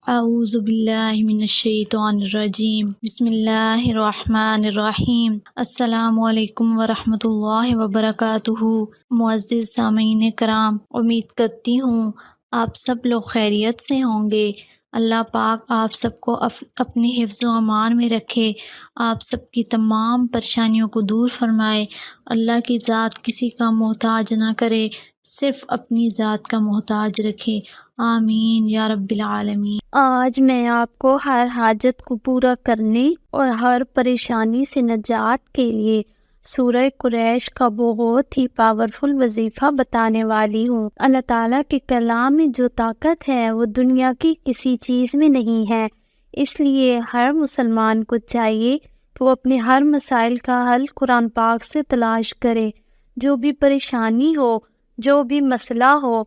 اعوذ باللہ من الشیطان الرجیم بسم اللہ الرحمن الرحیم السلام علیکم ورحمۃ اللہ وبرکاتہ۔ معزز سامعین کرام، امید کرتی ہوں آپ سب لوگ خیریت سے ہوں گے۔ اللہ پاک آپ سب کو اپنے حفظ و امان میں رکھے، آپ سب کی تمام پریشانیوں کو دور فرمائے۔ اللہ کی ذات کسی کا محتاج نہ کرے، صرف اپنی ذات کا محتاج رکھے، آمین یا رب العالمین۔ آج میں آپ کو ہر حاجت کو پورا کرنے اور ہر پریشانی سے نجات کے لیے سورہ قریش کا بہت ہی پاورفل وظیفہ بتانے والی ہوں۔ اللہ تعالیٰ کے کلام میں جو طاقت ہے وہ دنیا کی کسی چیز میں نہیں ہے، اس لیے ہر مسلمان کو چاہیے کہ وہ اپنے ہر مسائل کا حل قرآن پاک سے تلاش کرے۔ جو بھی پریشانی ہو، جو بھی مسئلہ ہو،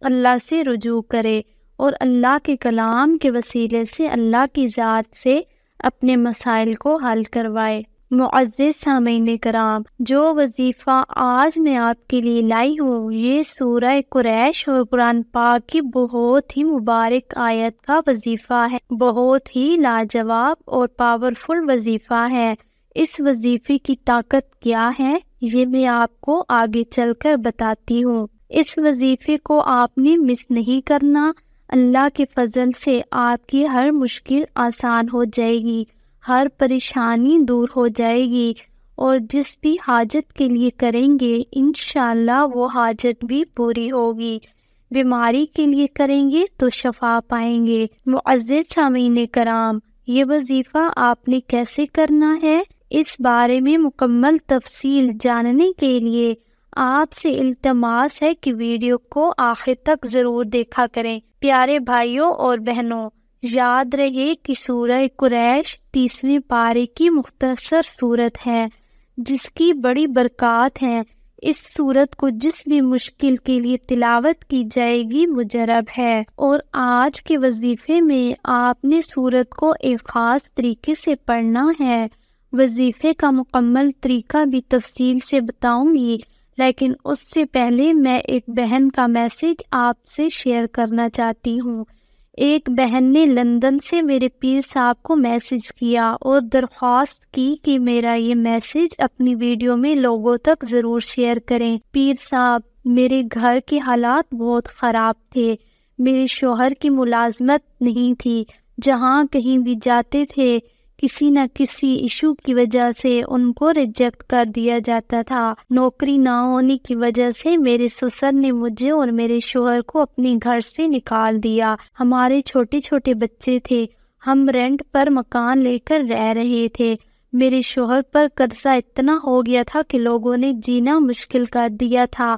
اللہ سے رجوع کرے اور اللہ کے کلام کے وسیلے سے اللہ کی ذات سے اپنے مسائل کو حل کروائے۔ معزز سامعین کرام، جو وظیفہ آج میں آپ کے لیے لائی ہوں یہ سورہ قریش اور قرآن پاک کی بہت ہی مبارک آیت کا وظیفہ ہے، بہت ہی لاجواب اور پاورفل وظیفہ ہے۔ اس وظیفے کی طاقت کیا ہے یہ میں آپ کو آگے چل کر بتاتی ہوں۔ اس وظیفے کو آپ نے مس نہیں کرنا، اللہ کے فضل سے آپ کی ہر مشکل آسان ہو جائے گی، ہر پریشانی دور ہو جائے گی، اور جس بھی حاجت کے لیے کریں گے انشاءاللہ وہ حاجت بھی پوری ہوگی۔ بیماری کے لیے کریں گے تو شفا پائیں گے۔ معزز سامعین کرام، یہ وظیفہ آپ نے کیسے کرنا ہے اس بارے میں مکمل تفصیل جاننے کے لیے آپ سے التماس ہے کہ ویڈیو کو آخر تک ضرور دیکھا کریں۔ پیارے بھائیوں اور بہنوں، یاد رہے کہ سورہ قریش 30ویں پارے کی مختصر سورت ہے جس کی بڑی برکات ہیں۔ اس سورت کو جس بھی مشکل کے لیے تلاوت کی جائے گی مجرب ہے، اور آج کے وظیفے میں آپ نے سورت کو ایک خاص طریقے سے پڑھنا ہے۔ وظیفے کا مکمل طریقہ بھی تفصیل سے بتاؤں گی، لیکن اس سے پہلے میں ایک بہن کا میسج آپ سے شیئر کرنا چاہتی ہوں۔ ایک بہن نے لندن سے میرے پیر صاحب کو میسج کیا اور درخواست کی کہ میرا یہ میسج اپنی ویڈیو میں لوگوں تک ضرور شیئر کریں۔ پیر صاحب، میرے گھر کے حالات بہت خراب تھے، میرے شوہر کی ملازمت نہیں تھی، جہاں کہیں بھی جاتے تھے کسی نہ کسی ایشو کی وجہ سے ان کو ریجیکٹ کر دیا جاتا تھا۔ نوکری نہ ہونے کی وجہ سے میرے سسر نے مجھے اور میرے شوہر کو اپنے گھر سے نکال دیا۔ ہمارے چھوٹے چھوٹے بچے تھے، ہم رینٹ پر مکان لے کر رہ رہے تھے۔ میرے شوہر پر قرضہ اتنا ہو گیا تھا کہ لوگوں نے جینا مشکل کر دیا تھا۔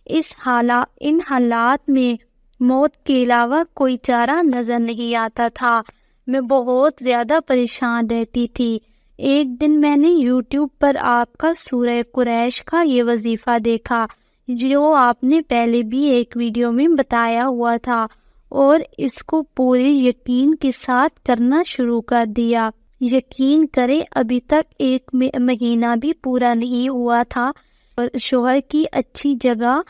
ان حالات میں موت کے علاوہ کوئی چارہ نظر نہیں آتا تھا۔ میں بہت زیادہ پریشان رہتی تھی۔ ایک دن میں نے یوٹیوب پر آپ کا سورہ قریش کا یہ وظیفہ دیکھا جو آپ نے پہلے بھی ایک ویڈیو میں بتایا ہوا تھا، اور اس کو پورے یقین کے ساتھ کرنا شروع کر دیا۔ یقین کرے ابھی تک ایک مہینہ بھی پورا نہیں ہوا تھا اور شوہر کی اچھی جگہ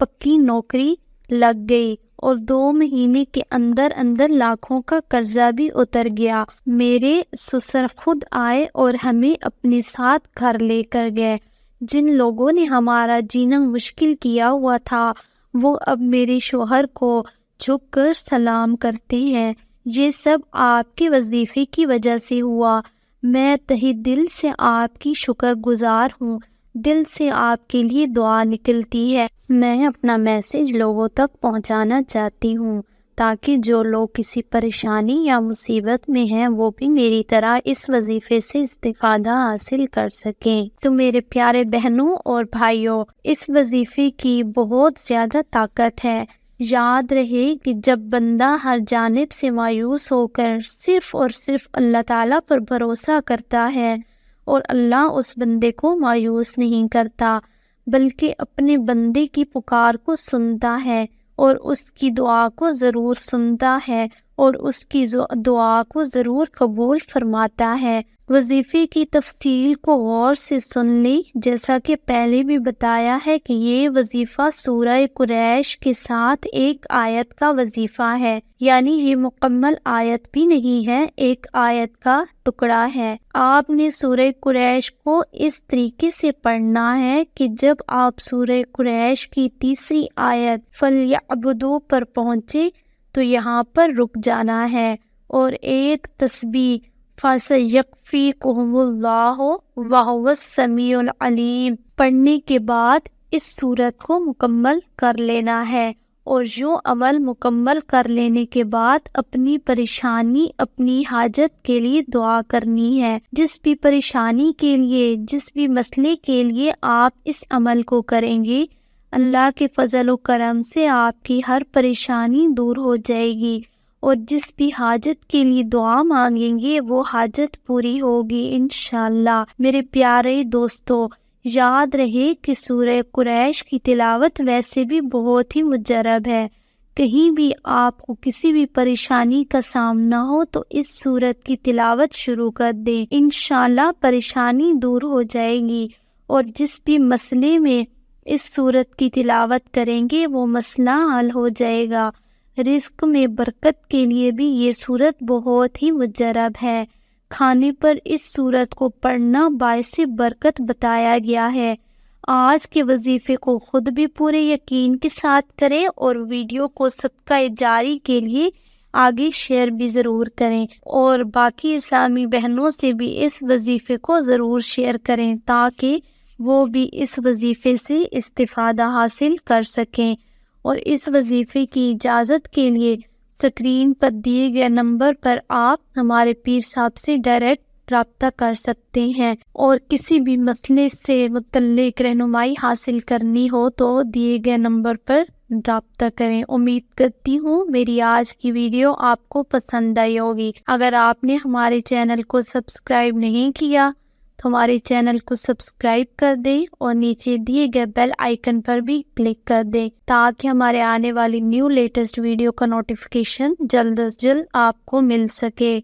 پکی نوکری لگ گئی، اور 2 مہینے کے اندر لاکھوں کا قرضہ بھی اتر گیا۔ میرے سسر خود آئے اور ہمیں اپنے ساتھ گھر لے کر گئے۔ جن لوگوں نے ہمارا جینا مشکل کیا ہوا تھا وہ اب میرے شوہر کو جھک کر سلام کرتے ہیں۔ یہ سب آپ کے وظیفے کی وجہ سے ہوا۔ میں تہہ دل سے آپ کی شکر گزار ہوں، دل سے آپ کے لیے دعا نکلتی ہے۔ میں اپنا میسج لوگوں تک پہنچانا چاہتی ہوں تاکہ جو لوگ کسی پریشانی یا مصیبت میں ہیں وہ بھی میری طرح اس وظیفے سے استفادہ حاصل کر سکیں۔ تو میرے پیارے بہنوں اور بھائیوں، اس وظیفے کی بہت زیادہ طاقت ہے۔ یاد رہے کہ جب بندہ ہر جانب سے مایوس ہو کر صرف اور صرف اللہ تعالیٰ پر بھروسہ کرتا ہے، اور اللہ اس بندے کو مایوس نہیں کرتا بلکہ اپنے بندے کی پکار کو سنتا ہے اور اس کی دعا کو ضرور سنتا ہے، اور اس کی دعا کو ضرور قبول فرماتا ہے۔ وظیفے کی تفصیل کو غور سے سن لیں۔ جیسا کہ پہلے بھی بتایا ہے کہ یہ وظیفہ سورہ قریش کے ساتھ ایک آیت کا وظیفہ ہے، یعنی یہ مکمل آیت بھی نہیں ہے، ایک آیت کا ٹکڑا ہے۔ آپ نے سورہ قریش کو اس طریقے سے پڑھنا ہے کہ جب آپ سورہ قریش کی تیسری آیت فَلْيَعْبُدُوا پر پہنچے تو یہاں پر رک جانا ہے، اور ایک تسبیح فَسَيَكْفِيكُهُمُ اللَّهُ وَهُوَ السَّمِيعُ الْعَلِيمُ پڑھنے کے بعد اس سورت کو مکمل کر لینا ہے، اور جو عمل مکمل کر لینے کے بعد اپنی پریشانی، اپنی حاجت کے لیے دعا کرنی ہے۔ جس بھی پریشانی کے لیے، جس بھی مسئلے کے لیے آپ اس عمل کو کریں گے، اللہ کے فضل و کرم سے آپ کی ہر پریشانی دور ہو جائے گی، اور جس بھی حاجت کے لیے دعا مانگیں گے وہ حاجت پوری ہوگی انشاءاللہ۔ میرے پیارے دوستو، یاد رہے کہ سورہ قریش کی تلاوت ویسے بھی بہت ہی مجرب ہے۔ کہیں بھی آپ کو کسی بھی پریشانی کا سامنا ہو تو اس سورت کی تلاوت شروع کر دیں، انشاءاللہ پریشانی دور ہو جائے گی، اور جس بھی مسئلے میں اس سورت کی تلاوت کریں گے وہ مسئلہ حل ہو جائے گا۔ رزق میں برکت کے لیے بھی یہ سورت بہت ہی مجرب ہے۔ کھانے پر اس سورت کو پڑھنا باعث برکت بتایا گیا ہے۔ آج کے وظیفے کو خود بھی پورے یقین کے ساتھ کریں، اور ویڈیو کو صدقہ جاری کے لیے آگے شیئر بھی ضرور کریں، اور باقی اسلامی بہنوں سے بھی اس وظیفے کو ضرور شیئر کریں تاکہ وہ بھی اس وظیفے سے استفادہ حاصل کر سکیں۔ اور اس وظیفے کی اجازت کے لیے اسکرین پر دیے گئے نمبر پر آپ ہمارے پیر صاحب سے ڈائریکٹ رابطہ کر سکتے ہیں، اور کسی بھی مسئلے سے متعلق رہنمائی حاصل کرنی ہو تو دیے گئے نمبر پر رابطہ کریں۔ امید کرتی ہوں میری آج کی ویڈیو آپ کو پسند آئی ہوگی۔ اگر آپ نے ہمارے چینل کو سبسکرائب نہیں کیا تو ہمارے چینل کو سبسکرائب کر دیں، اور نیچے دیے گئے بیل آئیکن پر بھی کلک کر دیں تاکہ ہمارے آنے والی نیو لیٹسٹ ویڈیو کا نوٹیفیکیشن جلد از جلد آپ کو مل سکے۔